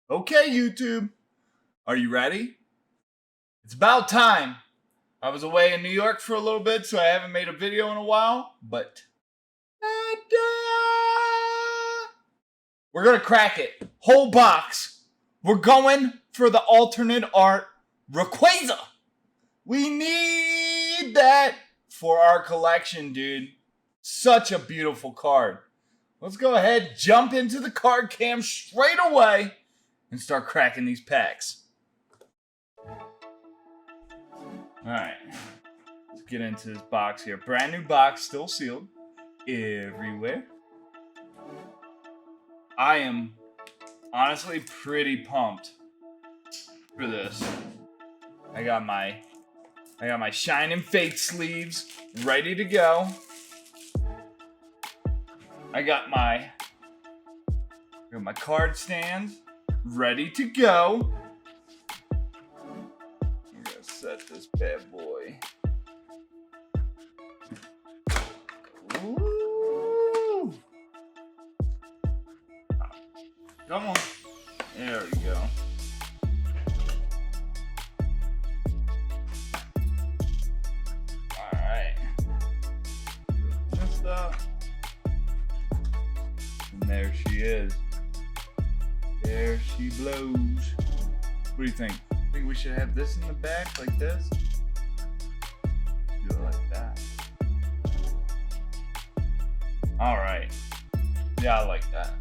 Okay, YouTube, are you ready? It's about time. I was away in New York for a little bit, so I haven't made a video in a while, but we're gonna crack it. Whole box. We're going for the alternate art Rayquaza. We need that for our collection, dude. Such a beautiful card. Let's go ahead, jump into the card cam straight away and start cracking these packs. Alright, let's get into this box here. Brand new box, still sealed everywhere. I am honestly pretty pumped for this. I got my Shining Fate sleeves ready to go. I got my card stand ready to go. I'm gonna set this bad boy. Ooh. Come on. There we go. Alright. Messed up. And there she is. There she blows. What do you think? Think we should have this in the back like this? Do it like that. Alright. Yeah, I like that.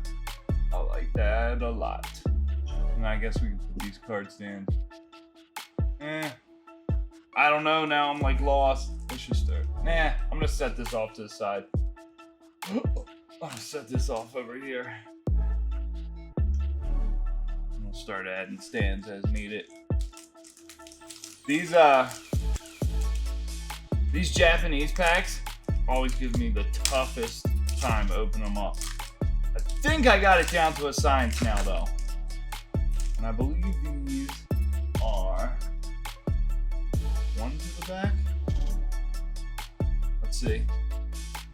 I like that a lot. And I guess we can put these card stands. I don't know now. I'm like lost. Let's just start. Nah, I'm gonna set this off to the side. I'll set this off over here. We'll start adding stands as needed. These Japanese packs always give me the toughest time opening them up. I think I got it down to a science now though. And I believe these are one to the back. Let's see.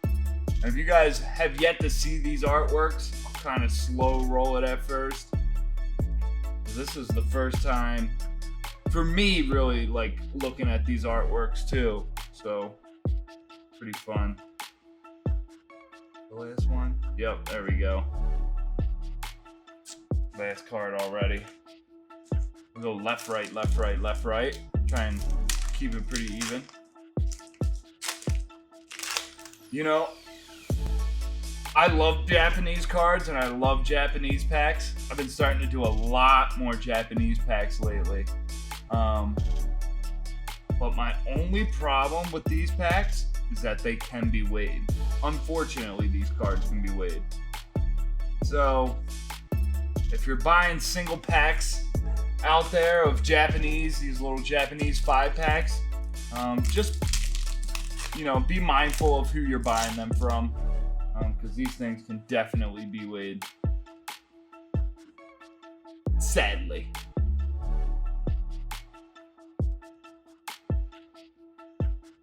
And if you guys have yet to see these artworks, I'll kind of slow roll it at first. This is the first time for me really like looking at these artworks too. So pretty fun. The last one. Yep, there we go. Last card already. We'll go left, right, left, right, left, right. Try and keep it pretty even. You know, I love Japanese cards and I love Japanese packs. I've been starting to do a lot more Japanese packs lately. But my only problem with these packs is that they can be weighed. Unfortunately, these cards can be weighed. So, if you're buying single packs out there of Japanese, these little Japanese 5-packs, just, you know, be mindful of who you're buying them from. Because these things can definitely be weighed. Sadly.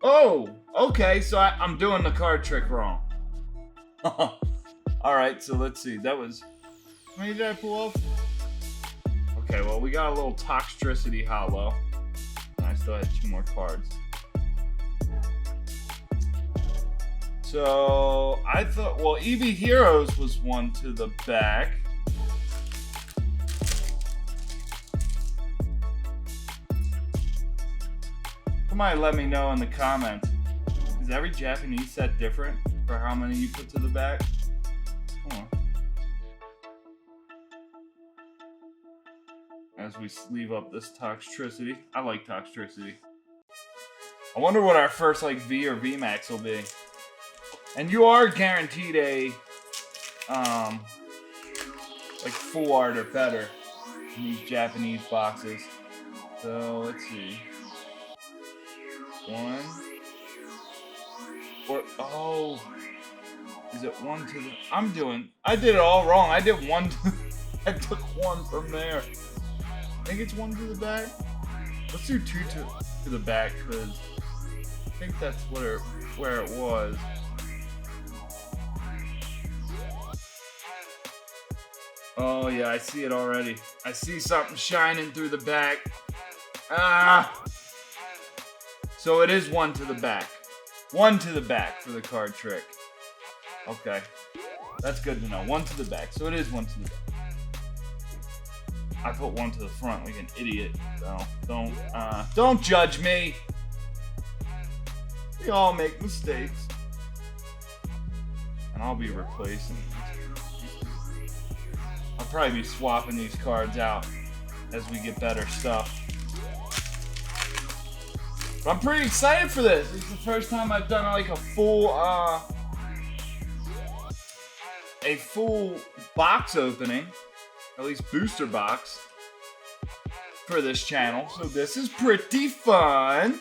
Oh, okay, so I'm doing the card trick wrong. Alright, so let's see. That was... How many did I pull off? Okay, well, we got a little Toxtricity Hollow. And I still had 2 more cards. So, I thought... Well, Eevee Heroes was one to the back. Somebody let me know in the comments. Is every Japanese set different for how many you put to the back? Hold on. As we sleeve up this Toxtricity. I like Toxtricity. I wonder what our first like V or VMAX will be. And you are guaranteed a like full art or better in these Japanese boxes. So let's see. One. Or oh, is it one to the? I did it all wrong. I did one. I took one from there. I think it's one to the back. Let's do 2 to the back because I think that's where it was. Oh yeah, I see it already. I see something shining through the back. Ah! So it is one to the back. One to the back for the card trick. Okay. That's good to know. One to the back. So it is one to the back. I put one to the front like an idiot. So don't judge me. We all make mistakes. And I'll be replacing these. I'll probably be swapping these cards out as we get better stuff. But I'm pretty excited for this. This is the first time I've done like a full box opening, at least booster box, for this channel. So this is pretty fun.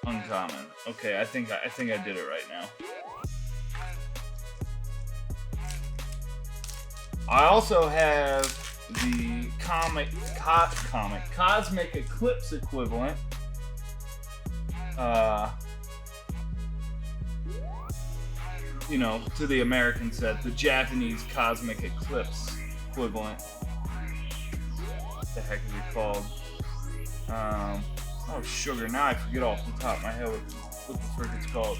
Uncommon. Okay, I think I did it right now. I also have the Cosmic Eclipse equivalent. You know, to the American set, the Japanese Cosmic Eclipse equivalent. What the heck is it called? Oh, sugar. Now I forget off the top of my head what the frick it's called.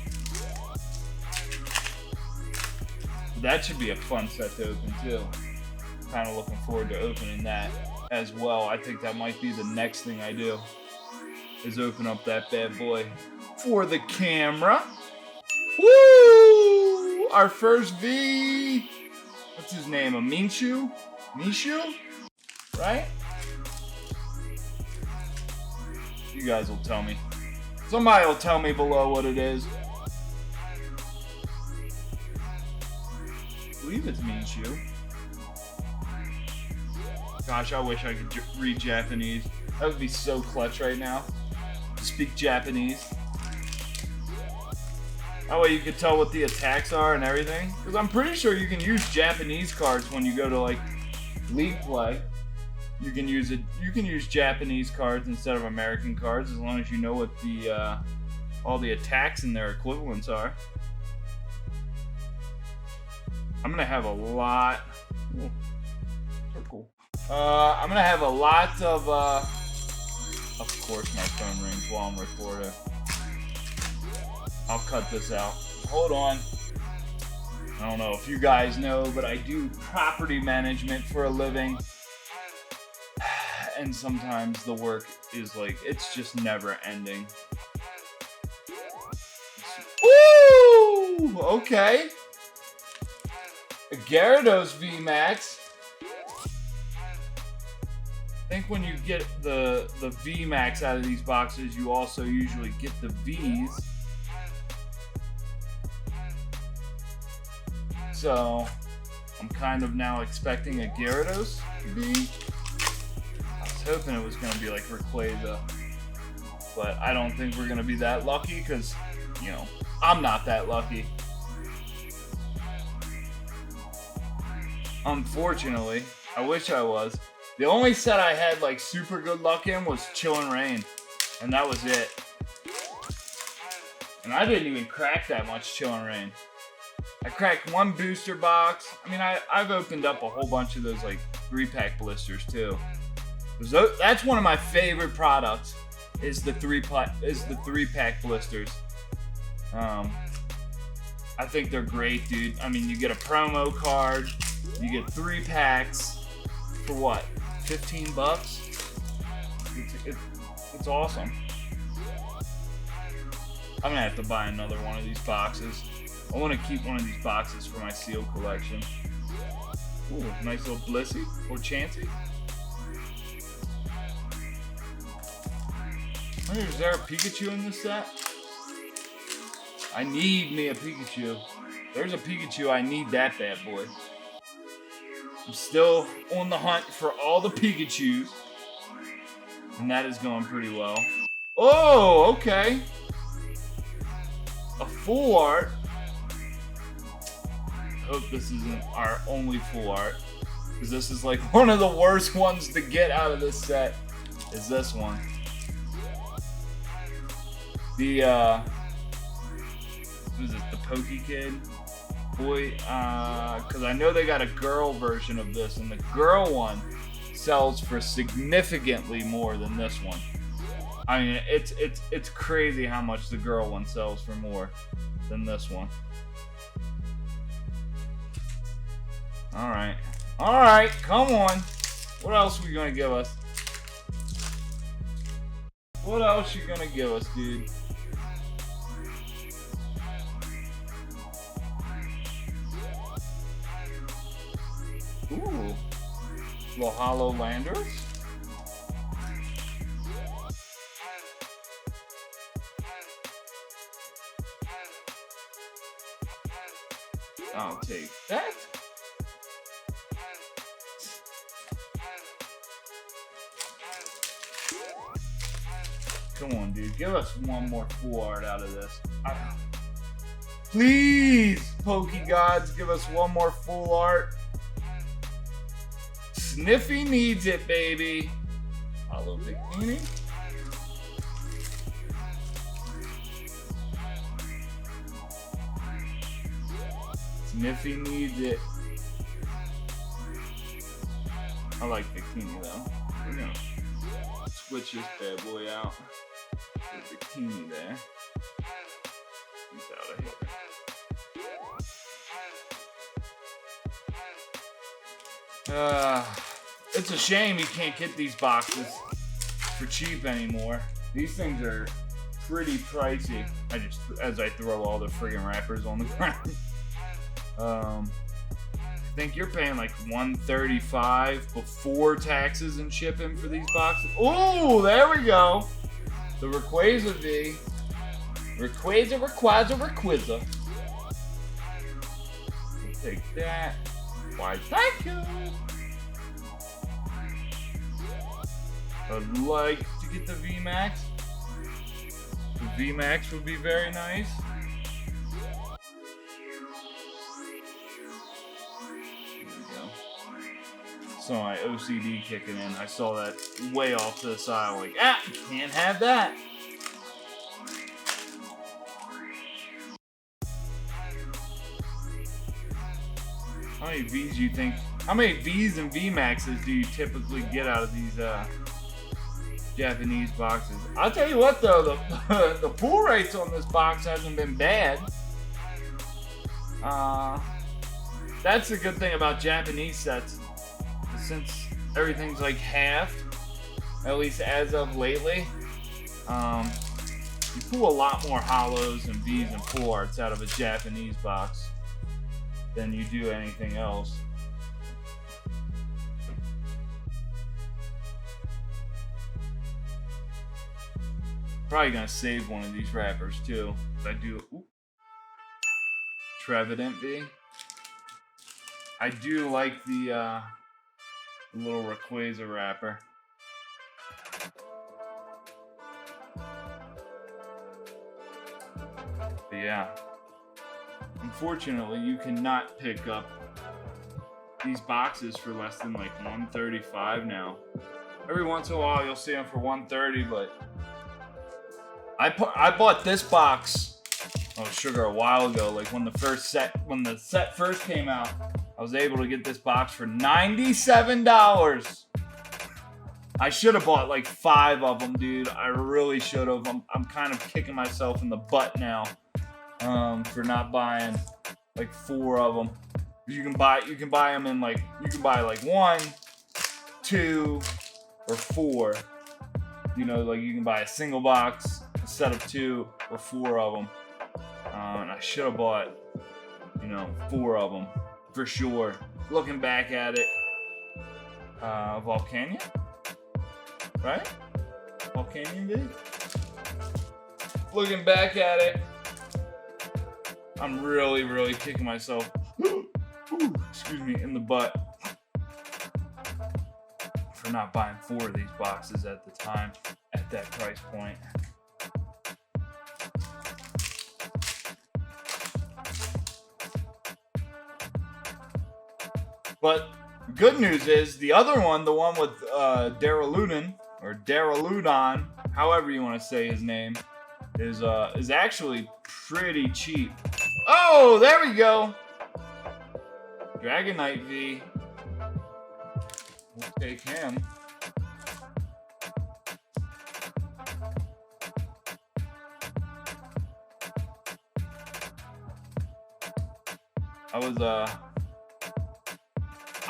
That should be a fun set to open too. Kind of looking forward to opening that as well. I think that might be the next thing I do, is open up that bad boy for the camera. Woo! Our first V. What's his name? A Minshu? Mishu? Right? You guys will tell me. Somebody will tell me below what it is. I believe it's Minshu. Gosh, I wish I could read Japanese. That would be so clutch right now. Speak Japanese. That way you could tell what the attacks are and everything. Because I'm pretty sure you can use Japanese cards when you go to like League play. You can use it. You can use Japanese cards instead of American cards as long as you know what the all the attacks and their equivalents are. I'm gonna have a lot. Ooh, so cool. I'm gonna have a lot of course my phone rings while I'm recording. I'll cut this out. Hold on. I don't know if you guys know, but I do property management for a living. And sometimes the work is like, it's just never ending. Woo! Okay. A Gyarados VMAX. I think when you get the VMAX out of these boxes, you also usually get the Vs. So, I'm kind of now expecting a Gyarados V. I was hoping it was going to be like Rayquaza. But I don't think we're going to be that lucky because, you know, I'm not that lucky. Unfortunately, I wish I was. The only set I had like super good luck in was Chillin' Rain. And that was it. And I didn't even crack that much Chillin' Rain. I cracked one booster box. I mean, I've opened up a whole bunch of those like 3-pack blisters too. That's one of my favorite products. Is the 3-pack blisters. I think they're great, dude. I mean, you get a promo card, you get 3 packs for what? 15 bucks? It's awesome. I'm gonna have to buy another one of these boxes. I want to keep one of these boxes for my seal collection. Ooh, nice little Blissey or Chansey. Is there a Pikachu in this set? I need me a Pikachu. There's a Pikachu, I need that bad boy. I'm still on the hunt for all the Pikachus. And that is going pretty well. Oh, okay. A full art. Hope this isn't our only full art. Because this is like one of the worst ones to get out of this set. Is this one. The, what is it? The Poke Kid? boy, because I know they got a girl version of this, and the girl one sells for significantly more than this one. I mean, it's crazy how much the girl one sells for more than this one. All right, come on. What else are we gonna give us? What else you gonna give us, dude? Ooh, little hollow landers. I'll take that. Come on, dude. Give us one more full art out of this. Please, Pokey Gods, give us one more full art. Sniffy needs it, baby. Hollow bikini. Sniffy needs it. I like bikini though. We're gonna switch this bad boy out. The bikini there. He's out of here. It's a shame you can't get these boxes for cheap anymore. These things are pretty pricey. As I throw all the friggin' wrappers on the ground. I think you're paying like $135 before taxes and shipping for these boxes. Oh, there we go. The Rayquaza V. Rayquaza. We'll take that. Why, thank you. I'd like to get the VMAX. The VMAX would be very nice. So my OCD kicking in. I saw that way off to the side. Like, you can't have that. How many V's you think? How many V's and VMAXs do you typically get out of these Japanese boxes? I'll tell you what though, the pull rates on this box hasn't been bad. That's the good thing about Japanese sets. Since everything's like halved, at least as of lately, you pull a lot more hollows and V's and pull arts out of a Japanese box than you do anything else. Probably gonna save one of these wrappers too. If I do, Trevident V. I do like the little Rayquaza wrapper. But yeah, unfortunately, you cannot pick up these boxes for less than like $135 now. Every once in a while, you'll see them for $130, but I bought this box, sugar, a while ago. Like when the set first came out. I was able to get this box for $97. I should have bought like 5 of them, dude. I really should have. I'm kind of kicking myself in the butt now for not buying like 4 of them. You can buy them in like, you can buy like 1, 2, or 4. You know, like you can buy a single box, a set of 2 or 4 of them. And I should have bought, 4 of them. For sure. Looking back at it, Volcanion, right? Volcanion V. Looking back at it, I'm really, really kicking myself, excuse me, in the butt for not buying 4 of these boxes at the time, at that price point. But good news is the other one, the one with Daraludon or Daraludon, however you want to say his name, is actually pretty cheap. Oh, there we go. Dragon Knight V. We'll take him.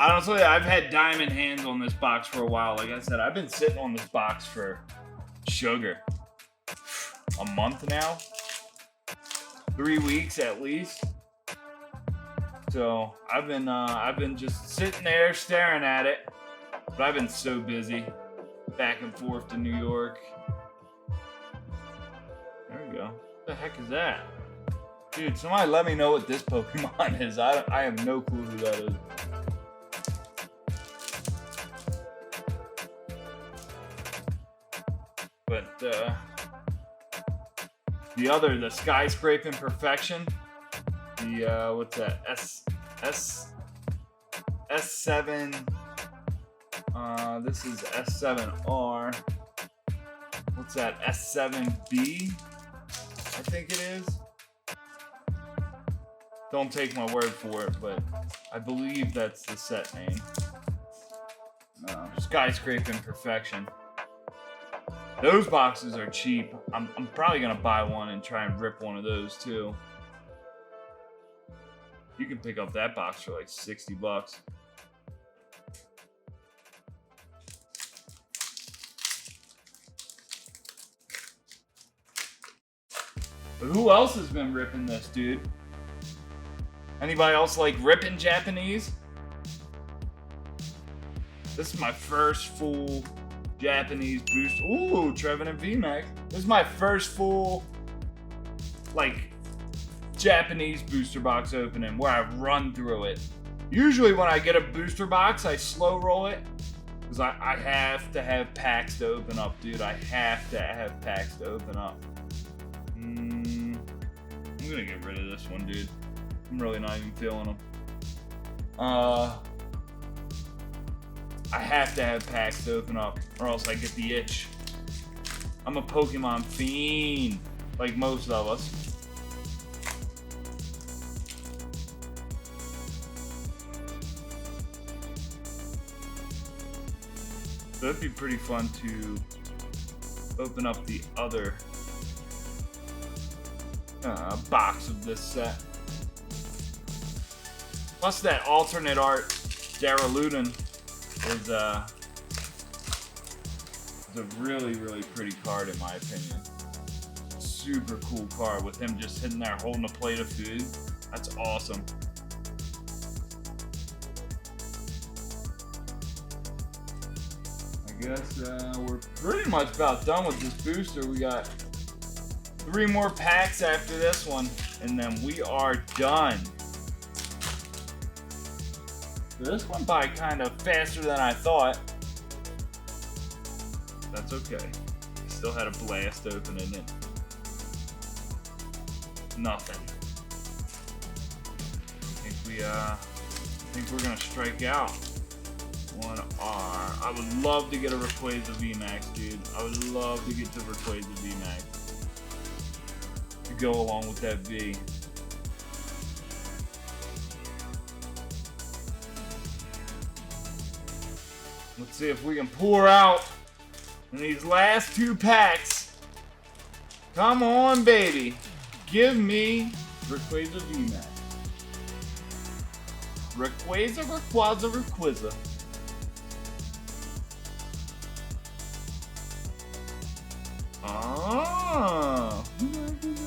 Honestly, I've had diamond hands on this box for a while. Like I said, I've been sitting on this box for sugar. A month now? 3 weeks at least. So I've been just sitting there staring at it. But I've been so busy. Back and forth to New York. There we go. What the heck is that? Dude, somebody let me know what this Pokemon is. I have no clue who that is. But the skyscraping perfection. The what's that? S7. This is S7R. What's that? S7B. I think it is. Don't take my word for it, but I believe that's the set name. Skyscraping perfection. Those boxes are cheap. I'm probably gonna buy one and try and rip one of those too. You can pick up that box for like 60 bucks. But who else has been ripping this, dude? Anybody else like ripping Japanese? This is my first full Japanese booster. Ooh, Trevenant VMAX. This is my first full, like, Japanese booster box opening where I run through it. Usually when I get a booster box, I slow roll it. Because I have to have packs to open up, dude. I have to have packs to open up. I'm gonna get rid of this one, dude. I'm really not even feeling them. I have to have packs to open up, or else I get the itch. I'm a Pokemon fiend, like most of us. So it'd be pretty fun to open up the other box of this set. Plus that alternate art Daraludin is a really, really pretty card in my opinion. Super cool card with him just sitting there holding a plate of food. That's awesome. I guess we're pretty much about done with this booster. We got 3 more packs after this one, and then we are done. So this went by kind of faster than I thought. That's okay. Still had a blast opening it. Nothing. I think we're gonna strike out on R. I would love to get a Rayquaza VMAX, dude. I would love to get the Rayquaza VMAX to go along with that V. Let's see if we can pour out in these last 2 packs. Come on, baby. Give me Rayquaza VMAX. Rayquaza. Oh, who the heck is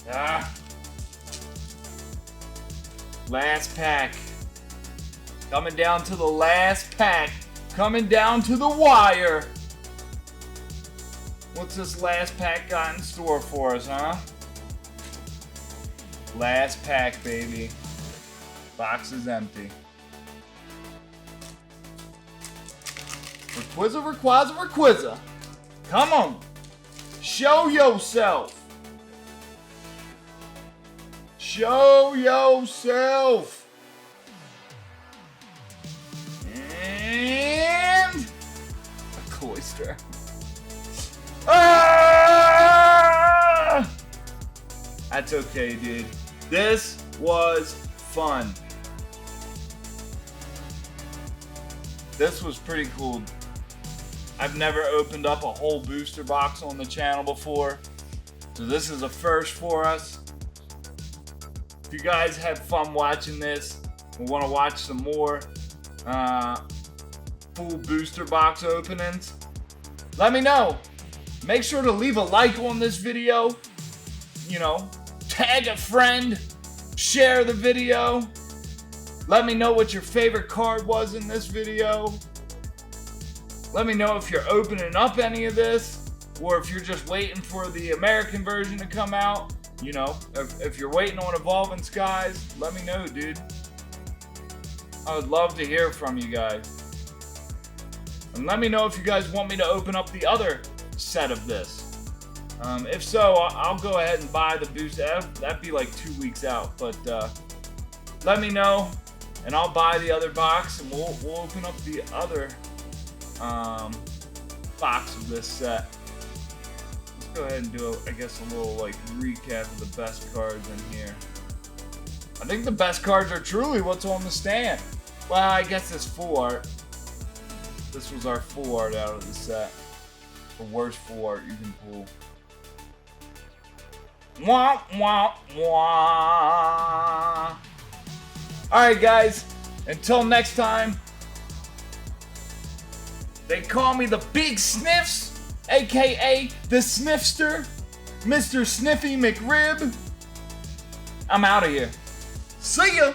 that? Ah. Last pack. Coming down to the last pack. Coming down to the wire. What's this last pack got in store for us, huh? Last pack, baby. Box is empty. Rayquaza. Come on. Show yourself. Show yourself. And a Cloyster. Ah! That's okay, dude. This was fun. This was pretty cool. I've never opened up a whole booster box on the channel before, so this is a first for us. If you guys had fun watching this and want to watch some more full booster box openings, let me know. Make sure to leave a like on this video. You know, tag a friend, share the video. Let me know what your favorite card was in this video. Let me know if you're opening up any of this, or if you're just waiting for the American version to come out. You know, if you're waiting on Evolving Skies, let me know, dude. I would love to hear from you guys. And let me know if you guys want me to open up the other set of this. If so, I'll go ahead and buy the booster. That'd be like 2 weeks out, but let me know, and I'll buy the other box, and we'll open up the other box of this set. Let's go ahead and do, I guess, a little like recap of the best cards in here. I think the best cards are truly what's on the stand. Well, I guess this full art. This was our full art out of the set. The worst full art you can pull. Wah, wah, wah. Alright, guys. Until next time. They call me the Big Sniffs, aka the Sniffster, Mr. Sniffy McRib. I'm out of here. See ya!